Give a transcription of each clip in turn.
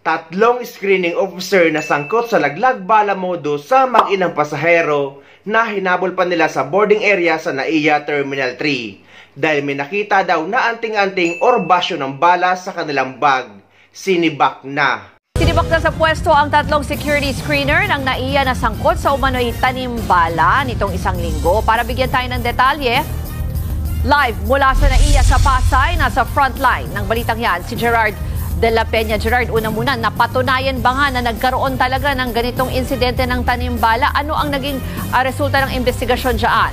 Tatlong screening officer na sangkot sa laglag bala modo sa mag-inang pasahero na hinabol pa nila sa boarding area sa NAIA Terminal 3 dahil may nakita daw na anting-anting or basyo ng bala sa kanilang bag. Sinibak na. Sinibak na sa pwesto ang tatlong security screener ng NAIA na sangkot sa umano'y tanim bala nitong isang linggo. Para bigyan tayo ng detalye, live mula sa NAIA sa Pasay, nasa frontline ng balitang yan si Gerard de la Peña. Gerard, una muna, napatunayan ba nga na nagkaroon talaga ng ganitong insidente ng tanim bala? Ano ang naging resulta ng investigasyon dyan?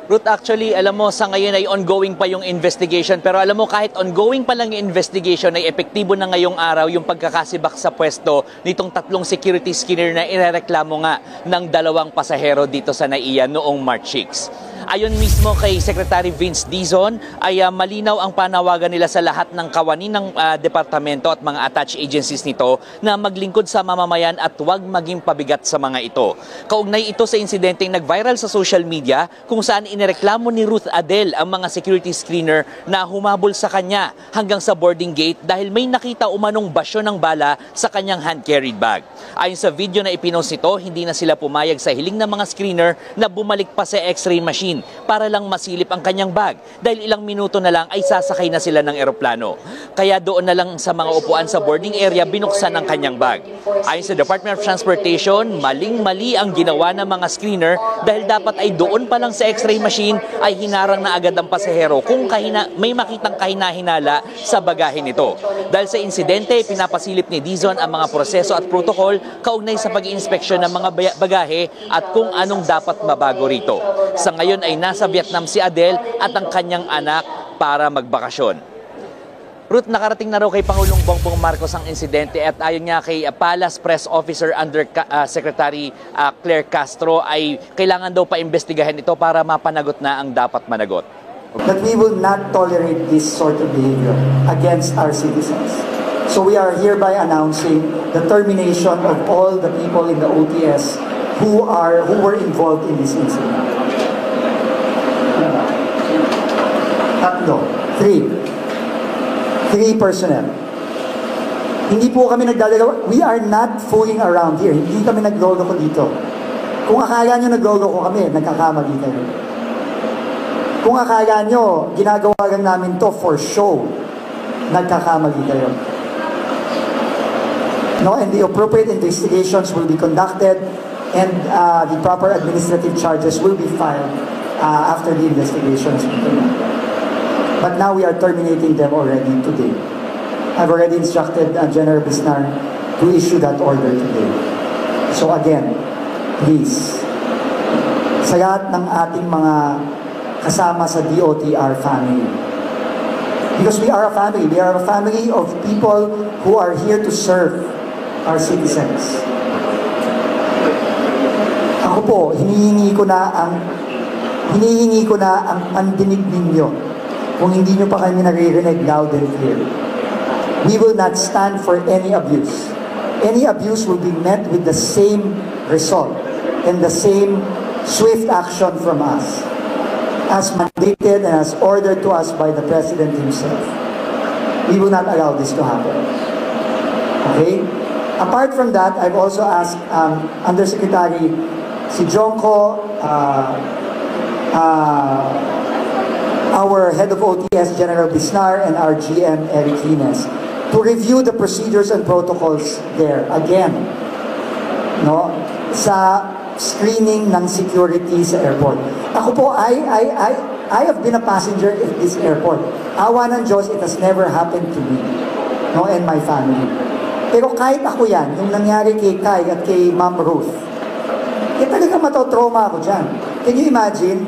Ruth, actually, alam mo, sa ngayon ay ongoing pa yung investigation. Pero alam mo, kahit ongoing pa lang yung investigation, ay epektibo na ngayong araw yung pagkakasibak sa pwesto nitong tatlong security screener na irereklamo nga ng dalawang pasahero dito sa NAIA noong March 6. Ayon mismo kay Secretary Vince Dizon, ay malinaw ang panawagan nila sa lahat ng kawani ng departamento at mga attached agencies nito na maglingkod sa mamamayan at huwag maging pabigat sa mga ito. Kaugnay ito sa insidenteng nag-viral sa social media kung saan inireklamo ni Ruth Adel ang mga security screener na humabol sa kanya hanggang sa boarding gate dahil may nakita umanong basyo ng bala sa kanyang hand-carried bag. Ayon sa video na ipinost nito, hindi na sila pumayag sa hiling ng mga screener na bumalik pa sa x-ray machine para lang masilip ang kanyang bag dahil ilang minuto na lang ay sasakay na sila ng eroplano. Kaya doon na lang sa mga upuan sa boarding area binuksan ang kanyang bag. Ayon sa Department of Transportation, maling-mali ang ginawa ng mga screener dahil dapat ay doon pa lang sa x-ray machine ay hinarang na agad ang pasahero kung may makitang kahina-hinala sa bagahe nito. Dahil sa insidente, pinapasilip ni Dizon ang mga proseso at protocol kaugnay sa pag-iinspeksyon ng mga bagahe at kung anong dapat mabago rito. Sa ngayon ay nasa Vietnam si Adel at ang kanyang anak para magbakasyon. Ruth, nakarating na raw kay Pangulong Bongbong Marcos ang insidente at ayon nga kay Palace Press Officer Under Secretary Claire Castro ay kailangan daw pa-imbestigahin ito para mapanagot na ang dapat managot. That we will not tolerate this sort of behavior against our citizens. So we are hereby announcing the termination of all the people in the OTS who were involved in this incident. Three personnel. Hindi po kami nagdadalawa. We are not fooling around here. Hindi kami nagloloko dito. Kung akala nyo nagloloko kami, nagkakamali kayo. Kung akala nyo, ginagawa lang namin to for show, nagkakamali kayo. No, and the appropriate investigations will be conducted and the proper administrative charges will be filed after the investigations. But now we are terminating them already today. I've already instructed General Bisnar to issue that order today. So again, please, sa lahat ng ating mga kasama sa DOTR family, because we are a family of people who are here to serve our citizens. Ako po, hinihingi ko na ang pandinig ninyo. Kung hindi nyo pa kami naririnig loud and clear. We will not stand for any abuse. Any abuse will be met with the same result and the same swift action from us, as mandated and as ordered to us by the President himself. We will not allow this to happen. Okay? Apart from that, I've also asked Undersecretary si Jonko, our head of OTS, General Bisnar, and our GM, Eric Hines, to review the procedures and protocols there. Again, no, sa screening ng security sa airport. Ako po, I have been a passenger at this airport. Awa ng Diyos, it has never happened to me, no, and my family. Pero kahit ako yan, yung nangyari kay Kai at kay Ma'am Ruth, talaga matotrauma ako dyan. Can you imagine?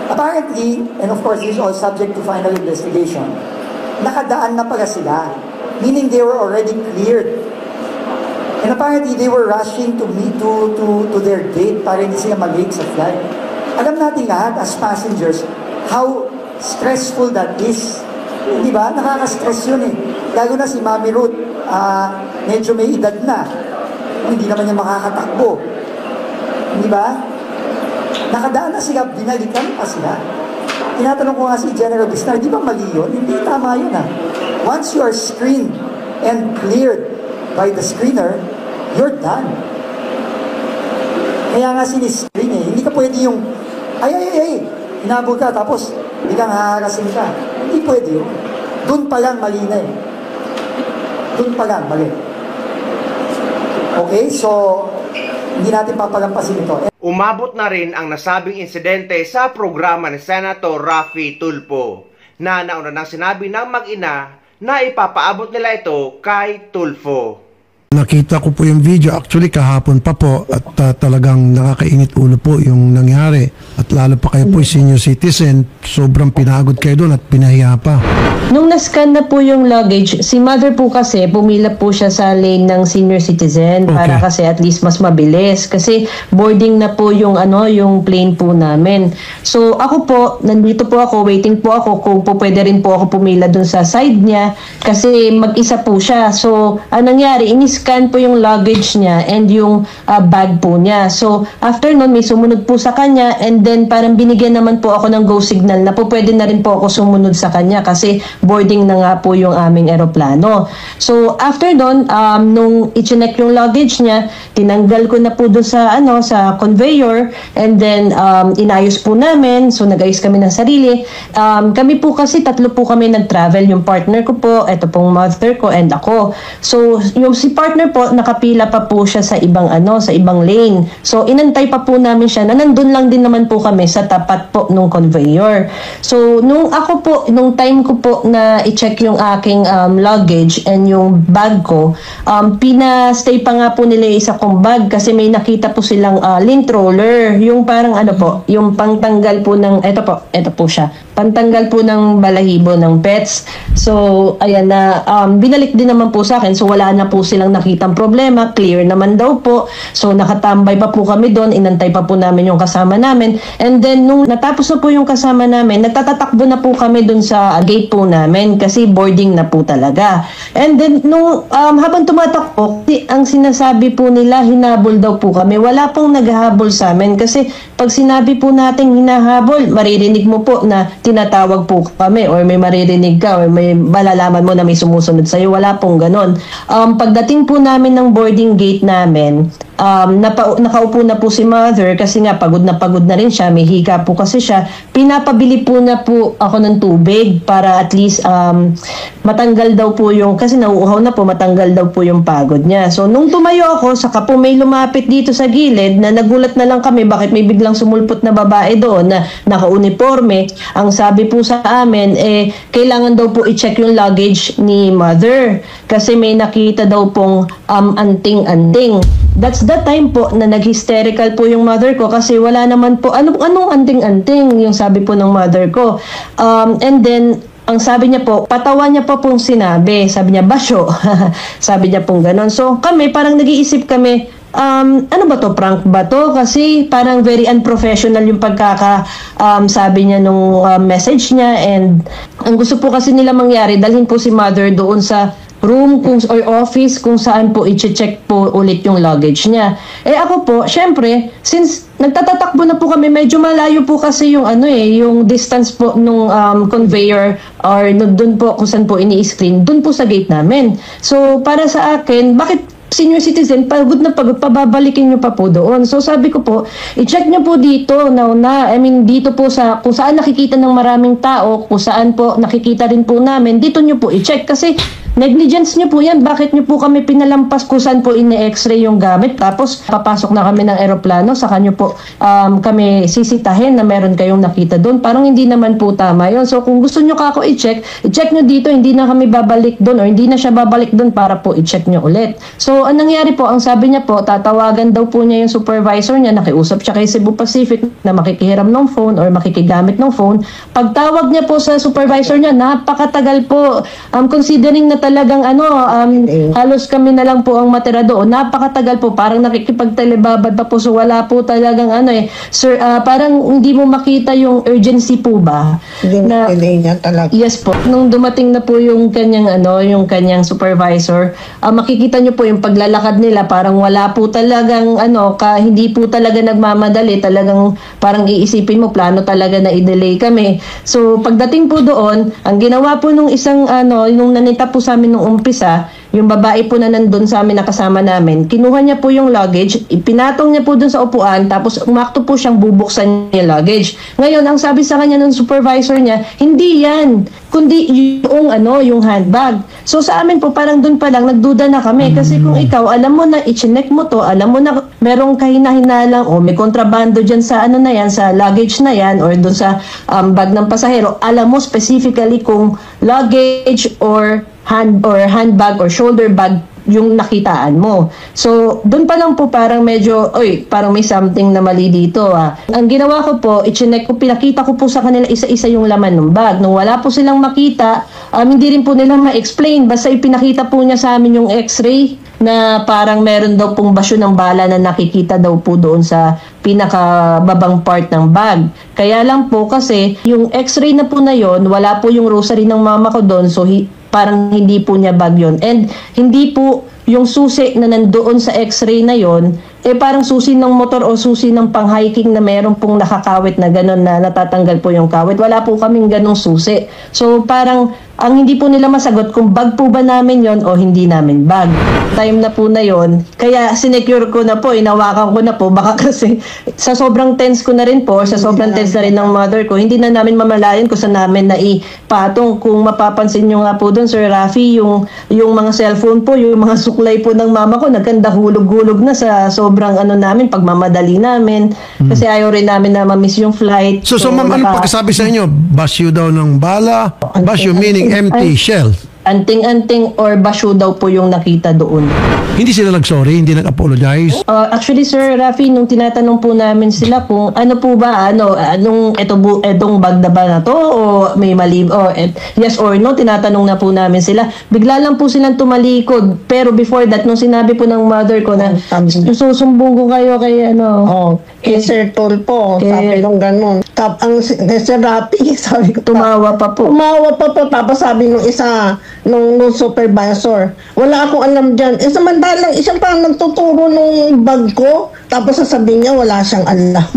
Apparently, and of course this is all subject to final investigation, nakadaan na pala sila, meaning they were already cleared. And apparently they were rushing to their gate para hindi sila mag-late sa flight. Alam natin lahat as passengers how stressful that is. Di ba? Nakaka-stress yun eh. Lalo na si Mami Ruth, medyo may edad na. Hindi naman niya makakatakbo. Di ba? Nakadaan na sila, binalikan pa sila. tinatanong ko nga si General Bisnar, di ba mali yun? Hindi tama yun ah. Once you are screened and cleared by the screener, you're done. Kaya nga siniscreen eh. Hindi ka pwede yung, ay, hinabol ka, tapos biglang haharasin ka. Hindi pwede yun. Doon pa lang mali na eh. Doon pa lang, mali. Okay, so, hindi natin papalampasin ito. Umabot na rin ang nasabing insidente sa programa ni Senator Raffy Tulfo na nauna nang sinabi ng mag-ina na ipapaabot nila ito kay Tulfo. Nakita ko po yung video actually kahapon pa po at talagang nakakainit ulo po yung nangyari at lalo pa kayo po senior citizen, sobrang pinagod kayo doon at pinahiya pa. Nung na-scan na po yung luggage, si mother po kasi pumila po siya sa lane ng senior citizen para kasi at least mas mabilis kasi boarding na po yung yung plane po namin. So ako po, nandito po ako, waiting po ako kung po pwede rin po ako pumila dun sa side niya kasi mag-isa po siya. So ang nangyari, scan po yung luggage niya and yung bag po niya. So, after nun, may sumunod po sa kanya and then parang binigyan naman po ako ng go signal na po pwede na rin po ako sumunod sa kanya kasi boarding na nga po yung aming eroplano. So, after nun, nung i-check yung luggage niya, tinanggal ko na po doon sa, sa conveyor and then inayos po namin. So, nag-ayos kami ng sarili. Kami po kasi, 3 po kami nag-travel. Yung partner ko po, ito pong mother ko and ako. So, yung si partner po, nakapila pa po siya sa ibang sa ibang lane. So, inantay pa po namin siya na nandun lang din naman po kami sa tapat po nung conveyor. So, nung time ko po na i-check yung aking luggage and yung bag ko, pina-stay pa nga po nila yung isa kong bag kasi may nakita po silang lint roller. Yung parang yung pangtanggal po ng, ito po siya. Pantanggal po ng balahibo ng pets. So, ayan na, binalik din naman po sa akin. So, wala na po silang nakitang problema. Clear naman daw po. So, nakatambay pa po kami doon. Inantay pa po namin yung kasama namin. And then, nung natapos na po yung kasama namin, nagtatatakbo na po kami doon sa gate po namin kasi boarding na po talaga. And then, nung habang tumatakbo, ang sinasabi po nila, hinabol daw po kami. Wala pong naghahabol sa amin kasi pag sinabi po natin hinahabol, maririnig mo po na tinatawag po kami or may maririnig ka or may malalaman mo na may sumusunod sa'yo. Wala pong ganon. Pagdating po namin ng boarding gate namin, nakaupo na po si mother kasi nga pagod na rin siya, may hika po kasi siya. Pinapabili po na po ako ng tubig para at least matanggal daw po yung, kasi nauuhaw na po, matanggal daw po yung pagod niya. So nung tumayo ako, saka po may lumapit dito sa gilid na nagulat na lang kami bakit may biglang sumulpot na babae doon na naka-uniforme. Ang sabi po sa amin, kailangan daw po i-check yung luggage ni mother kasi may nakita daw pong anting-anting. That's the time po na nag-hysterical po yung mother ko kasi wala naman po, anong anting-anting yung sabi po ng mother ko. And then, ang sabi niya po, patawa niya pa pong sinabi. Sabi niya, basyo. Sabi niya pong ganon. So kami, parang nag-iisip kami, ano ba to, prank ba to? Kasi parang very unprofessional yung sabi niya nung message niya and ang gusto po kasi nila mangyari, dalhin po si mother doon sa room or office kung saan po i-check po ulit yung luggage niya. Ako po, syempre, since nagtatatakbo na po kami, medyo malayo po kasi yung yung distance po nung conveyor or doon po kung saan po ini-screen, doon po sa gate namin. So, para sa akin, bakit senior citizen, pagod na pagod, pababalikin nyo pa po doon. So sabi ko po, i-check nyo po dito, dito po sa, kung saan nakikita ng maraming tao, kung saan po nakikita rin po namin, dito nyo po i-check. Kasi negligence nyo po yan. Bakit nyo po kami pinalampas kung saan po ini-x-ray yung gamit? Tapos papasok na kami ng eroplano, saka nyo po kami sisitahin na meron kayong nakita doon. Parang hindi naman po tama yun. So kung gusto nyo kako i-check nyo dito, hindi na kami babalik doon or hindi na siya babalik doon para po i-check nyo ulit. So ang nangyari po, ang sabi niya po, tatawagan daw po niya yung supervisor niya, nakiusap siya kay Cebu Pacific na makikihiram ng phone or makikigamit ng phone. Pagtawag niya po sa supervisor niya, napakatagal po. Considering na talagang halos kami na lang po ang matira doon. Napakatagal po, parang nakikipagtelebabad pa po. So wala po talagang sir, parang hindi mo makita yung urgency po ba? Hindi niya talaga. Yes po. Nung dumating na po yung kanyang supervisor, makikita niyo po yung paglalakad nila, parang wala po talagang hindi po talaga nagmamadali, talagang parang iisipin mo plano talaga na i-delay kami. So pagdating po doon, ang ginawa po nung isang nung nanita po sa amin nung umpisa, yung babae po na nandun sa amin, nakasama namin, kinuha niya po yung luggage, ipinatong niya po dun sa upuan, tapos umakto po siyang bubuksan niya yung luggage. Ngayon, ang sabi sa kanya ng supervisor niya, hindi yan, kundi yung handbag. So sa amin po, parang dun pa lang, nagduda na kami. Kasi kung ikaw, alam mo na, i-check mo to, alam mo na merong kahina-hinalang, o may kontrabando dyan sa sa luggage na yan, or dun sa bag ng pasahero, alam mo specifically kung luggage or handbag or shoulder bag yung nakitaan mo. So, doon pa lang po parang medyo, parang may something na mali dito. Ang ginawa ko po, pinakita ko po sa kanila isa-isa yung laman ng bag. Nung wala po silang makita, hindi rin po nila ma-explain. Basta ipinakita po niya sa amin yung x-ray na parang meron daw pong basyo ng bala na nakikita daw po doon sa pinakababang part ng bag. Kaya lang po kasi, yung x-ray na po na yon, wala po yung rosary ng mama ko doon, so parang hindi po niya bag yun. And hindi po yung susi na nandoon sa x-ray na yon, parang susi ng motor o susi ng pang-hiking na meron pong nakakawit na gano'n na natatanggal po yung kawit. Wala po kaming ganong susi. So parang ang hindi po nila masagot kung bag po ba namin yon o hindi namin bag. Time na po na yon, kaya sinecure ko na po, inawakan ko na po, baka kasi sa sobrang tense ko na rin po, sa sobrang tense na rin ng mother ko, hindi na namin mamalayan kung saan namin na ipatong. Kung mapapansin nyo nga po doon, Sir Rafi, yung mga cellphone po, yung mga suklay po ng mama ko, nagkanda hulog-hulog na sa sobrang namin, pagmamadali namin, kasi ayaw rin namin na ma-miss yung flight. So ma'am, ano pagkasabi sa inyo? Basyo daw ng bala? Basyo meaning empty shell? Anting-anting or basyo daw po yung nakita doon. Hindi sila nag-sorry? Hindi nag-apologize? Actually, Sir Rafi, nung tinatanong po namin sila kung ano po ba, etong bag na ba na to, o may mali, o yes or no, tinatanong na po namin sila. Bigla lang po silang tumalikod. Pero before that, nung sinabi po ng mother ko na, susumbong ko kayo kay kay Sir Tulpo, sabi nung ganun. Ang Sir Rafi, sabi ko, tumawa pa po. Tapos sabi nung isa, nung supervisor, wala akong alam dyan. Samantalang isang parang nagtuturo nung bag ko, tapos sasabihin niya wala siyang alam.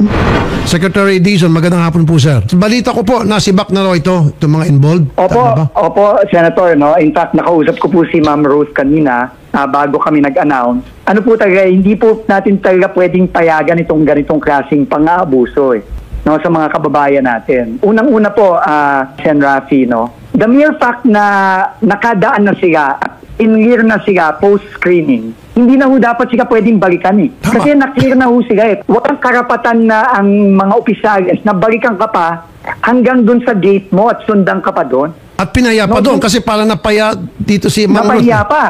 Secretary Dizon, magandang hapon po, sir. Balita ko po, nasibak na raw itong mga involved. Opo, Senator. In fact, nakausap ko po si Ma'am Rose kanina bago kami nag-announce. Ano po talaga, hindi po natin talaga pwedeng payagan itong ganitong klaseng pang-aabuso sa mga kababayan natin. Unang-una po, Sen. Rafi, the mere fact na nakadaan na sila, in-clear na sila post-screening, hindi na ho dapat sila pwedeng balikan Kasi na-clear na ho sila Walang karapatan na ang mga opisyales na balikan ka pa hanggang dun sa gate mo at sundan ka pa doon. At pinaya pa doon kasi parang napaya dito si Ma'am Ruth. Napaya pa.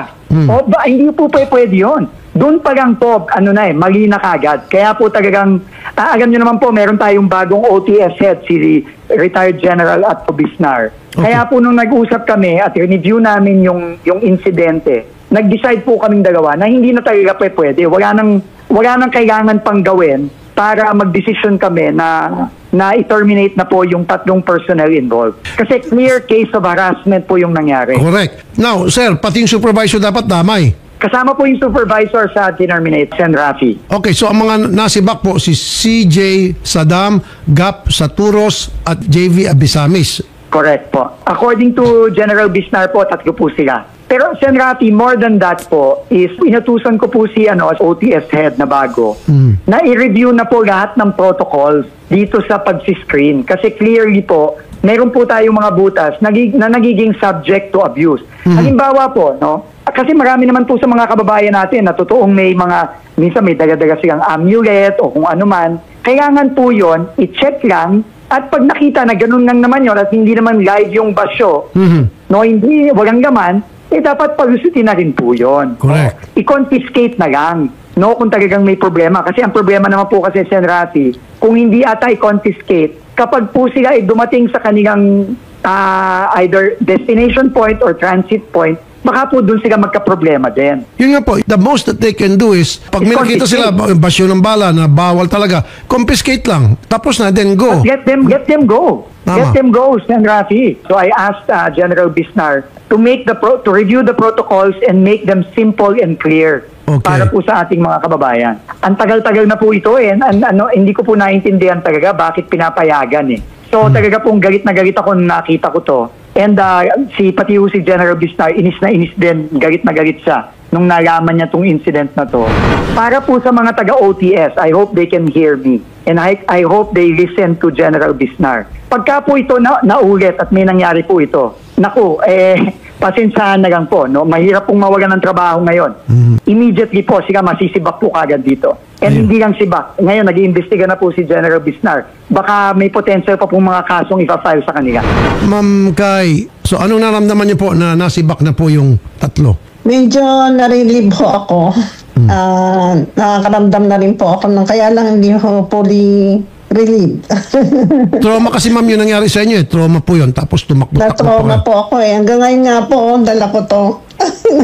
Hindi po pwede yun. Doon pa lang po, mali na kagad. Kaya po talagang, alam nyo naman po, meron tayong bagong OTS head, si Retired General Atto Bisnar. Okay. Kaya po nung nag-usap kami at review namin yung insidente, nag-decide po kaming dalawa na hindi na talaga pwede. Wala nang kailangan pang gawin para mag-decision kami na i-terminate na po yung 3 personnel involved. Kasi clear case of harassment po yung nangyari. Correct. Now, sir, pati yung supervisor dapat damay. Kasama po yung supervisor sa terminate, Sen. Rafi. Okay, so ang mga nasibak po si CJ Saddam, Gap Saturos at JV Abisamis. Correct po. According to General Bisnar po, 3 po sila. Pero Sen. Rafi, more than that po, is inutusan ko po si OTS head na bago na i-review na po lahat ng protocols dito sa pag-screen. Kasi clearly po, meron po tayong mga butas na nagiging subject to abuse. Halimbawa po, kasi marami naman po sa mga kababayan natin na totoong minsan may daga-daga silang amulet o kung ano man. Kailangan po yun, i-check lang, at pag nakita na ganun lang naman yun at hindi naman live yung basyo, hindi, walang laman, dapat palusutin na rin po yun. Correct. I-confiscate na lang, kung talagang may problema. Kasi ang problema naman po kasi, Sen. Rafi, kung hindi ata i-confiscate, kapag po sila ay dumating sa kanilang either destination point or transit point, baka po doon sila magka-problema din. Yun nga po, the most that they can do is, pag may nakita sila, basyo ng bala na bawal talaga, confiscate lang. Tapos na, then go. Get them go. Tama. Get them go, Sen. Rafi. So I asked General Bisnar to review the protocols and make them simple and clear. Okay. Para po sa ating mga kababayan. Ang tagal-tagal na po ito hindi ko po naintindihan talaga bakit pinapayagan eh. So talaga pong galit na galit ako nung nakita ko to. And pati si General Bisnar, inis na inis din, galit na galit siya nung nalaman niya tong incident na to. Para po sa mga taga-OTS, I hope they can hear me. And I hope they listen to General Bisnar. Pagka po ito naulit at may nangyari po ito, naku, pasensyahan na lang po, no? Mahirap pong mawalan ng trabaho ngayon. Immediately po, sila masisibak po kagad dito. And hindi lang sibak. Ngayon, nag-iimbestiga na po si General Bisnar. Baka may potential pa pong mga kasong ipa-file sa kanila. Ma'am Kai, so anong naramdaman niyo po na nasibak na po yung tatlo? Medyo na-relieve ho ako. Nakakaramdam na rin po ako kaya lang hindi ho fully relieved. Trauma kasi ma'am yung nangyari sa inyo eh. Trauma po yun. Tapos tumakbo. Na-trauma po ako eh. Hanggang ngayon nga po, dala ko to.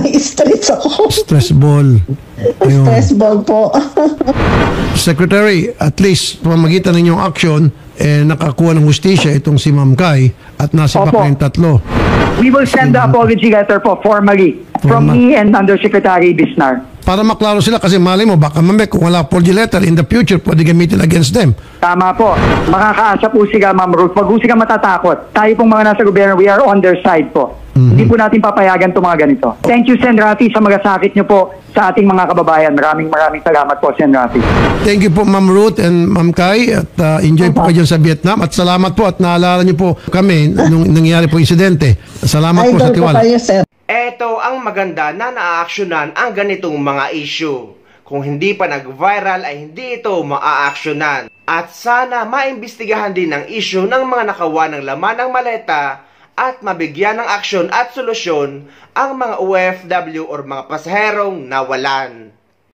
Na-stress ako. Stress ball. Ayun. Stress ball po. Secretary, at least pamamagitan ninyong action, nakakuha ng hustisya itong si Ma'am Kai at nasibak na yung tatlo. We will send the apology letter po formally from me and Undersecretary Bisnar. Para maklaro sila kasi mali mo, baka mamaya kung wala apology letter in the future, pwede gamitin against them. Tama po. Makakaasa po sila, Ma'am Ruth. Wag po sila matatakot. Tayo pong mga nasa gobyerno, we are on their side po. Hindi po natin papayagan itong mga ganito. Thank you, Sen. Rafi, sa magasakit niyo po sa ating mga kababayan. Maraming salamat po, Sen. Rafi. Thank you po, Ma'am Ruth and Ma'am Kai. At enjoy po kayo sa Vietnam. At salamat po at naalala niyo po kami nung nangyari po insidente. Salamat po sa tiwala. Kayo, sir. Ito ang maganda na naaaksyonan ang ganitong mga issue. Kung hindi pa nag-viral ay hindi ito maaaksyonan. At sana maimbestigahan din ang issue ng mga nakawa ng laman ng maleta at mabigyan ng aksyon at solusyon ang mga OFW or mga pasaherong nawalan.